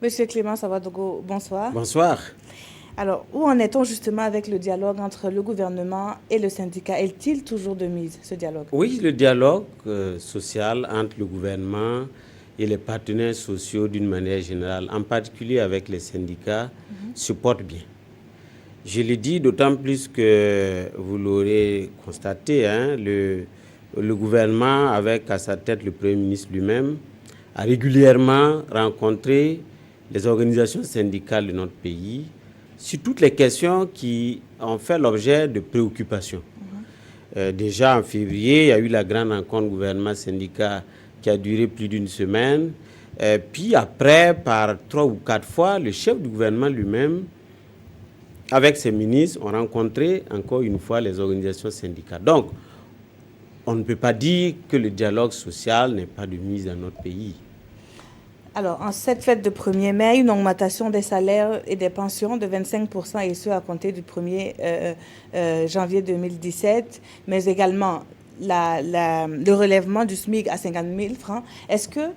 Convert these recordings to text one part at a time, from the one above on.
Monsieur Clément Savadogo, bonsoir. Bonsoir. Alors, où en est-on justement avec le dialogue entre le gouvernement et le syndicat? Est-il toujours de mise, ce dialogue? Oui, le dialogue social entre le gouvernement et les partenaires sociaux d'une manière générale, en particulier avec les syndicats, se porte bien. Je le dis d'autant plus que vous l'aurez constaté, le gouvernement, avec à sa tête le Premier ministre lui-même, a régulièrement rencontré les organisations syndicales de notre pays sur toutes les questions qui ont fait l'objet de préoccupations. Déjà en février, il y a eu la grande rencontre gouvernement-syndicat qui a duré plus d'une semaine. Puis après, par 3 ou 4 fois, le chef du gouvernement lui-même, avec ses ministres, ont rencontré encore une fois les organisations syndicales. Donc, on ne peut pas dire que le dialogue social n'est pas de mise dans notre pays. Alors, en cette fête de 1er mai, une augmentation des salaires et des pensions de 25% et ce à compter du 1er janvier 2017, mais également le relèvement du SMIC à 50 000 francs. Est-ce que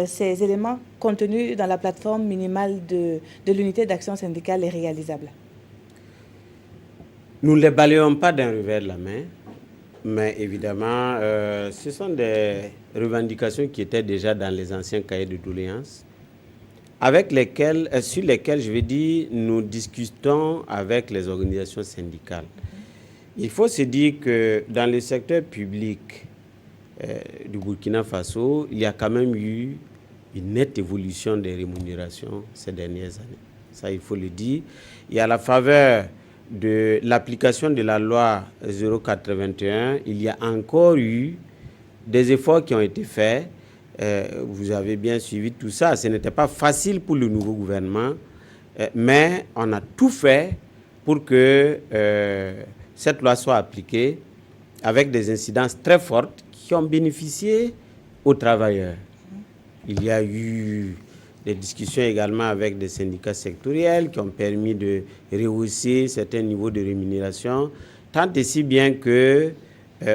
ces éléments contenus dans la plateforme minimale de l'unité d'action syndicale est réalisable? Nous ne les balayons pas d'un revers de la main, mais évidemment, ce sont des revendications qui étaient déjà dans les anciens cahiers de doléances, sur lesquelles, je vais dire, nous discutons avec les organisations syndicales. Il faut se dire que dans le secteur public du Burkina Faso, il y a quand même eu une nette évolution des rémunérations ces dernières années. Ça, il faut le dire. Il y a la faveur de l'application de la loi 081, il y a encore eu des efforts qui ont été faits. Vous avez bien suivi tout ça. Ce n'était pas facile pour le nouveau gouvernement, mais on a tout fait pour que cette loi soit appliquée avec des incidences très fortes qui ont bénéficié aux travailleurs. Il y a eu des discussions également avec des syndicats sectoriels qui ont permis de rehausser certains niveaux de rémunération, tant et si bien que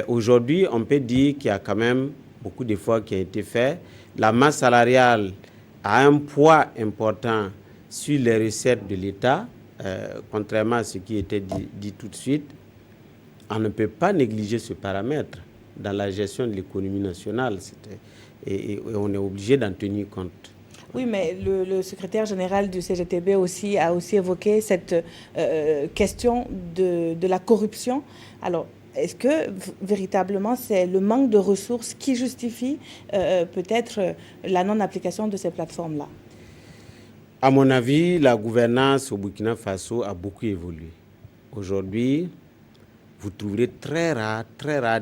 aujourd'hui, on peut dire qu'il y a quand même beaucoup d'efforts qui ont été faits. La masse salariale a un poids important sur les recettes de l'État, contrairement à ce qui était dit tout de suite. On ne peut pas négliger ce paramètre dans la gestion de l'économie nationale et on est obligé d'en tenir compte. Oui, mais le secrétaire général du CGTB a aussi évoqué cette question de la corruption. Alors, est-ce que véritablement c'est le manque de ressources qui justifie peut-être la non-application de ces plateformes-là? À mon avis, la gouvernance au Burkina Faso a beaucoup évolué. Aujourd'hui, vous trouverez très rare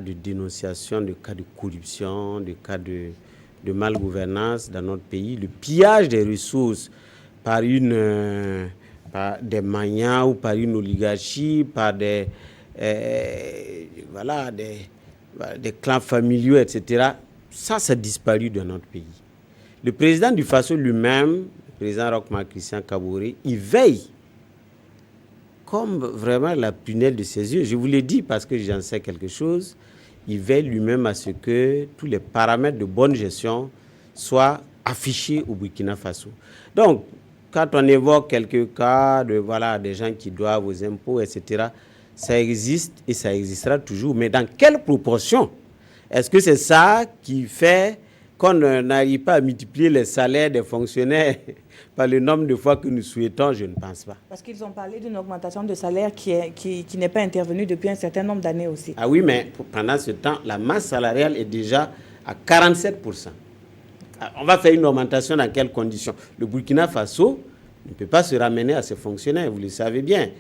de dénonciation de cas de corruption, de cas de malgouvernance dans notre pays. Le pillage des ressources par des manias ou par une oligarchie, par des clans familiaux, etc. Ça a disparu dans notre pays. Le président du Faso lui-même, le président Roch Marc Christian Kaboré, il veille comme vraiment la prunelle de ses yeux. Je vous l'ai dit parce que j'en sais quelque chose. Il veille lui-même à ce que tous les paramètres de bonne gestion soient affichés au Burkina Faso. Donc, quand on évoque quelques cas de des gens qui doivent aux impôts, etc., ça existe et ça existera toujours. Mais dans quelle proportion? Est-ce que c'est ça qui fait qu'on n'arrive pas à multiplier les salaires des fonctionnaires par le nombre de fois que nous souhaitons? Je ne pense pas. Parce qu'ils ont parlé d'une augmentation de salaire qui n'est pas intervenue depuis un certain nombre d'années aussi. Ah oui, mais pendant ce temps, la masse salariale est déjà à 47%. On va faire une augmentation dans quelles conditions? Le Burkina Faso ne peut pas se ramener à ses fonctionnaires, vous le savez bien.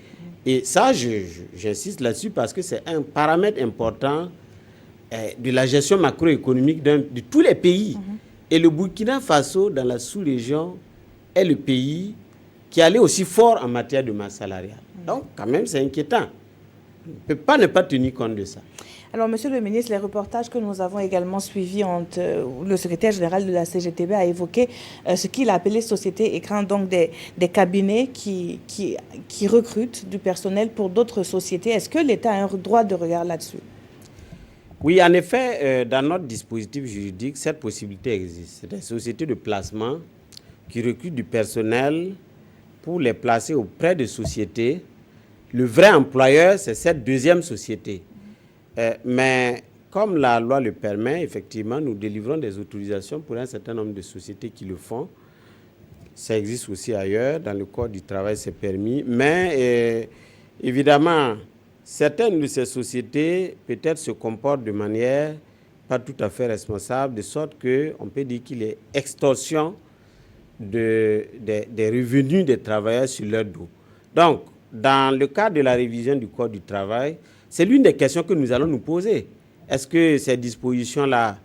Et ça, j'insiste là-dessus parce que c'est un paramètre important de la gestion macroéconomique de tous les pays. Et le Burkina Faso, dans la sous-région, est le pays qui allait aussi fort en matière de masse salariale. Donc, quand même, c'est inquiétant. On ne peut pas ne pas tenir compte de ça. Alors, Monsieur le ministre, les reportages que nous avons également suivis, le secrétaire général de la CGTB a évoqué ce qu'il a appelé société écran, donc des cabinets qui recrutent du personnel pour d'autres sociétés. Est-ce que l'État a un droit de regard là-dessus? Oui, en effet, dans notre dispositif juridique, cette possibilité existe. C'est des sociétés de placement qui recrutent du personnel pour les placer auprès de sociétés. Le vrai employeur, c'est cette deuxième société. Mais comme la loi le permet, effectivement, nous délivrons des autorisations pour un certain nombre de sociétés qui le font. Ça existe aussi ailleurs, dans le Code du travail, c'est permis. Mais évidemment, certaines de ces sociétés peut-être se comportent de manière pas tout à fait responsable, de sorte qu'on peut dire qu'il y a extorsion des revenus des travailleurs sur leur dos. Donc, dans le cadre de la révision du Code du travail, c'est l'une des questions que nous allons nous poser. Est-ce que ces dispositions-là,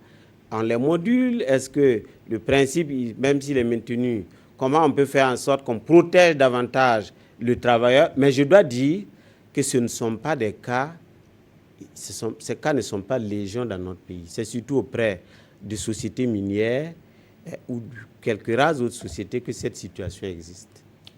on les module? Est-ce que le principe, même s'il est maintenu, comment on peut faire en sorte qu'on protège davantage le travailleur? Mais je dois dire que ce ne sont pas des cas, ces cas ne sont pas légion dans notre pays. C'est surtout auprès de sociétés minières ou de quelques rares autres sociétés que cette situation existe.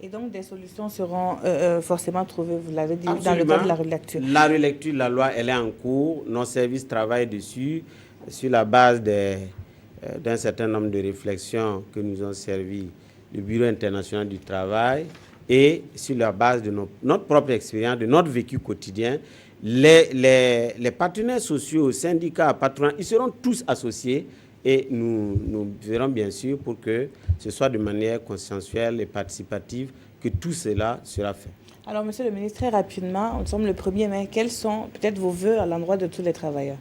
Et donc, des solutions seront forcément trouvées, vous l'avez dit, Absolument. dans le cadre de la relecture. La relecture de la loi, elle est en cours. Nos services travaillent dessus sur la base d'un certain nombre de réflexions que nous ont servi le Bureau international du travail et sur la base de notre propre expérience, de notre vécu quotidien. Les partenaires sociaux, syndicats, patrons, ils seront tous associés et nous verrons bien sûr pour que ce soit de manière consensuelle et participative que tout cela sera fait. Alors, monsieur le ministre, très rapidement, nous sommes le 1er mai. Quels sont peut-être vos vœux à l'endroit de tous les travailleurs?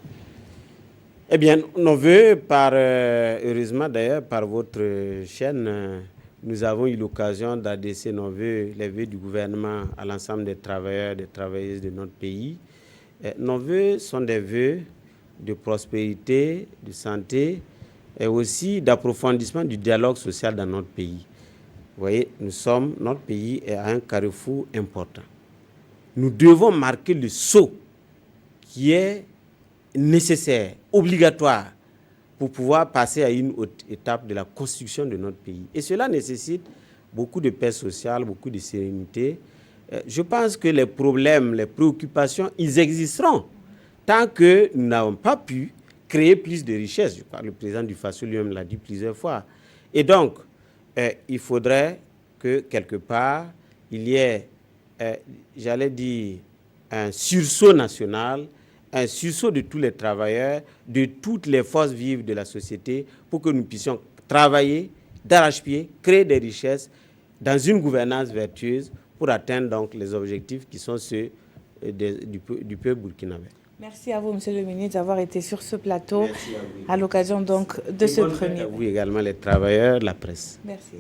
Eh bien, nos vœux, heureusement d'ailleurs, par votre chaîne, nous avons eu l'occasion d'adresser nos vœux, les vœux du gouvernement à l'ensemble des travailleurs, des travailleuses de notre pays. Nos vœux sont des vœux de prospérité, de santé et aussi d'approfondissement du dialogue social dans notre pays. Vous voyez, notre pays est à un carrefour important. Nous devons marquer le saut qui est nécessaire, obligatoire, pour pouvoir passer à une autre étape de la construction de notre pays. Et cela nécessite beaucoup de paix sociale, beaucoup de sérénité. Je pense que les problèmes, les préoccupations, ils existeront tant que nous n'avons pas pu créer plus de richesses. Je crois que le président du FASO lui-même l'a dit plusieurs fois. Et donc, il faudrait que, quelque part, il y ait, j'allais dire, un sursaut national, un sursaut de tous les travailleurs, de toutes les forces vives de la société, pour que nous puissions travailler d'arrache-pied, créer des richesses dans une gouvernance vertueuse pour atteindre donc les objectifs qui sont ceux du peuple burkinabé. Merci à vous, monsieur le ministre, d'avoir été sur ce plateau à l'occasion donc de ce premier. Merci à vous également, les travailleurs, la presse. Merci.